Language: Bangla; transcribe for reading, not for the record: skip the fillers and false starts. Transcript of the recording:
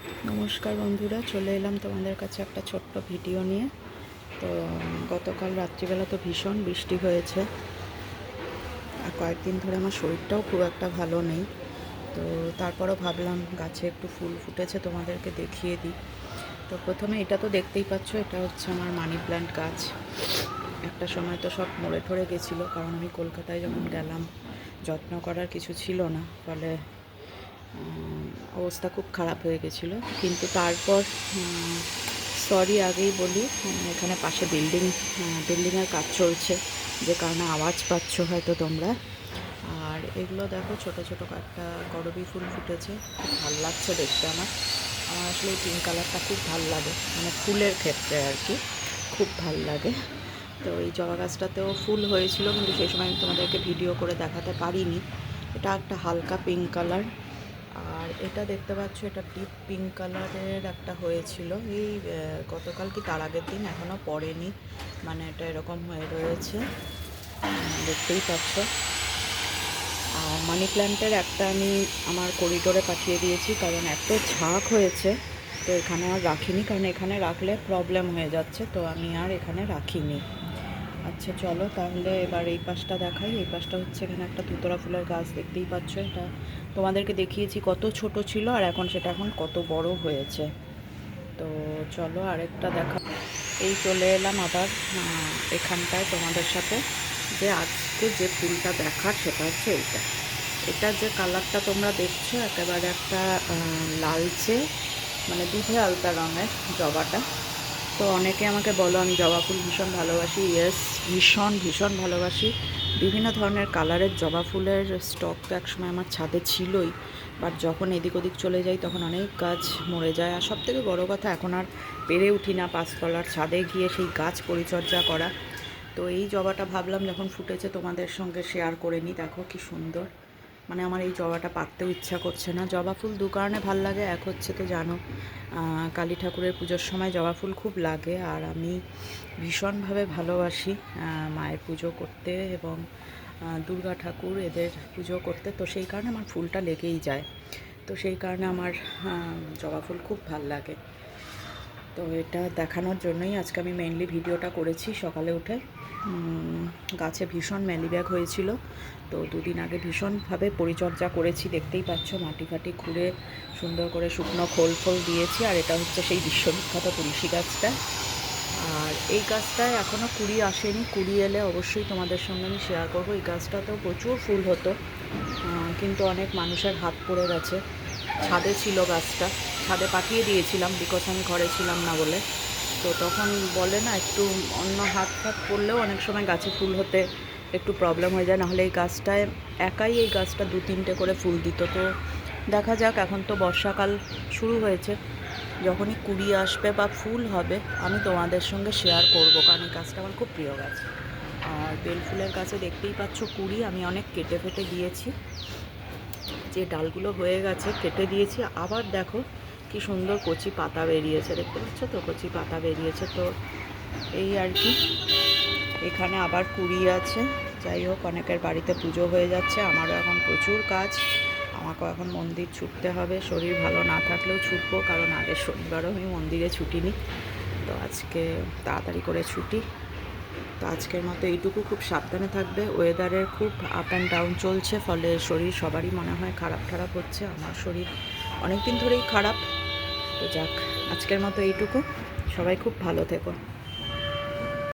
নমস্কার বন্ধুরা, চলে এলাম তোমাদের কাছে একটা ছোট্ট ভিডিও নিয়ে। তো গতকাল রাত্রিবেলা তো ভীষণ বৃষ্টি হয়েছে, আর কয়েকদিন ধরে আমার শরীরটাও খুব একটা ভালো নেই। তো তারপরও ভাবলাম গাছে একটু ফুল ফুটেছে, তোমাদেরকে দেখিয়ে দিই। তো প্রথমে এটা তো দেখতেই পাচ্ছ, এটা হচ্ছে আমার মানি প্ল্যান্ট গাছ। একটা সময় তো সব মরে ঠরে গেছিলো, কারণ আমি কলকাতায় যখন গেলাম যত্ন করার কিছু ছিল না, ফলে অবস্থা খুব খারাপ হয়ে গেছিলো। কিন্তু তারপর সরি আগেই বলি, এখানে পাশে বিল্ডিংয়ের কাজ চলছে, যে কারণে আওয়াজ পাচ্ছ হয়তো তোমরা। আর এগুলো দেখো, ছোট ছোট একটা করবী ফুল ফুটেছে, খুব ভালো লাগছে দেখতে। আমার আসলে এই পিঙ্ক কালারটা খুব ভালো লাগে, মানে ফুলের ক্ষেত্রে আর কি, খুব ভাল লাগে। তো এই জবা গাছটাতেও ফুল হয়েছিল, কিন্তু সেই সময় আমি তোমাদেরকে ভিডিও করে দেখাতে পারিনি। এটা একটা হালকা পিঙ্ক কালার। আর এটা দেখতে পাচ্ছ, এটা ডিপ পিঙ্ক কালারের একটা হয়েছিল এই গতকাল কি তার আগের দিন, এখনও পড়েনি, মানে এটা এরকম হয়ে রয়েছে, দেখতেই পাচ্ছ। আর মানি প্ল্যান্টের একটা আমি আমার করিডোরে পাঠিয়ে দিয়েছি, কারণ এত ঝাঁক হয়েছে, তো এখানে আর রাখিনি, কারণ এখানে রাখলে প্রবলেম হয়ে যাচ্ছে, তো আমি আর এখানে রাখিনি। আচ্ছা চলো তাহলে এবার এই পাশটা দেখাই। এই পাশটা হচ্ছে, এখানে একটা ধুতরা ফুলের গাছ দেখতেই পাচ্ছ। এটা তোমাদেরকে দেখিয়েছি কত ছোট ছিল, আর সেটা এখন কত বড় হয়েছে। তো চলো আরেকটা দেখা। এই চলে এলাম আবার এখানটায় তোমাদের সাথে, যে আজকে যে ফুলটা দেখার সেটা হচ্ছে এইটা। এটার যে কালারটা তোমরা দেখছো, একেবারে একটা লালচে, মানে দুধে আলতা রঙের জবাটা। তো অনেকে আমাকে বলো আমি জবা ফুল ভীষণ ভালোবাসি। ইয়েস, ভীষণ ভীষণ ভালোবাসি। বিভিন্ন ধরনের কালারের জবা ফুলের স্টক তো একসময় আমার ছাদে ছিলই, বাট যখন এদিক ওদিক চলে যাই তখন অনেক গাছ মরে যায়। আর সবথেকে বড় কথা, এখন আর পেরে উঠি না পাঁচতলার ছাদে গিয়ে সেই গাছ পরিচর্যা করা। তো এই জবাটা ভাবলাম যখন ফুটেছে তোমাদের সঙ্গে শেয়ার করে নিই। দেখো কি সুন্দর, মানে আমার এই জবাটা পাততেও ইচ্ছা করছে না। জবা ফুল দু কারণে ভাল লাগে। এক হচ্ছে তো জানো, কালী ঠাকুরের পুজোর সময় জবা ফুল খুব লাগে, আর আমি ভীষণভাবে ভালোবাসি মায়ের পুজো করতে এবং দুর্গা ঠাকুর এদের পুজো করতে। তো সেই কারণে আমার ফুলটা লেগেই যায়। তো সেই কারণে আমার জবা ফুল খুব ভাল লাগে। তো এটা দেখানোর জন্যই আজকে আমি মেইনলি ভিডিওটা করেছি। সকালে উঠে গাছে ভীষণ ম্যালিব্যাগ হয়েছিল, তো দুদিন আগে ভীষণভাবে পরিচর্যা করেছি, দেখতেই পাচ্ছ। মাটি ফাটি খুঁড়ে সুন্দর করে শুকনো খোল ফোল দিয়েছি। আর এটা হচ্ছে সেই বিশ্ববিখ্যাত তুলসী গাছটা। আর এই গাছটায় এখনও কুড়ি আসেনি, কুড়ি এলে অবশ্যই তোমাদের সঙ্গে আমি শেয়ার করবো। এই গাছটাতেও প্রচুর ফুল হতো, কিন্তু অনেক মানুষের হাত পড়ে গেছে। ছাদে ছিল গাছটা, ছাদে পাঠিয়ে দিয়েছিলাম, বিকজ আমি ঘরে ছিলাম না বলে। তো তখন বলে না, একটু অন্য হাত ফাত পড়লেও অনেক সময় গাছে ফুল হতে একটু প্রবলেম হয়ে যায়। নাহলে এই গাছটায় একাই এই গাছটা দু তিনটে করে ফুল দিত। তো দেখা যাক, এখন তো বর্ষাকাল শুরু হয়েছে, যখনই কুড়ি আসবে বা ফুল হবে আমি তোমাদের সঙ্গে শেয়ার করব, কারণ এই গাছটা আমার খুব প্রিয় গাছ। আর বেল ফুলের গাছে দেখতেই পাচ্ছ কুড়ি আমি অনেক কেটে ফেটে দিয়েছি, যে ডালগুলো হয়ে গেছে কেটে দিয়েছি। আবার দেখো কি সুন্দর কচি পাতা বেরিয়েছে, দেখতে পাচ্ছ তো, কচি পাতা বেরিয়েছে। তো এই আর কি, এখানে আবার কুড়ি আছে। যাই হোক, অনেকের বাড়িতে পুজো হয়ে যাচ্ছে, আমারও এখন প্রচুর কাজ। আমাকেও এখন মন্দির ছুটতে হবে, শরীর ভালো না থাকলেও ছুটবো, কারণ আগের শনিবারও আমি মন্দিরে ছুটি নি। তো আজকে তাড়াতাড়ি করে ছুটি। তো আজকের মতো এইটুকু। খুব সাবধানে থাকবে, ওয়েদারের খুব আপ অ্যান্ড ডাউন চলছে, ফলে শরীর সবারই মনে হয় খারাপ খারাপ হচ্ছে। আমার শরীর অনেক দিন ধরেই খারাপ। তো যাক, আজকের মতো এইটুকু। সবাই খুব ভালো থেকো।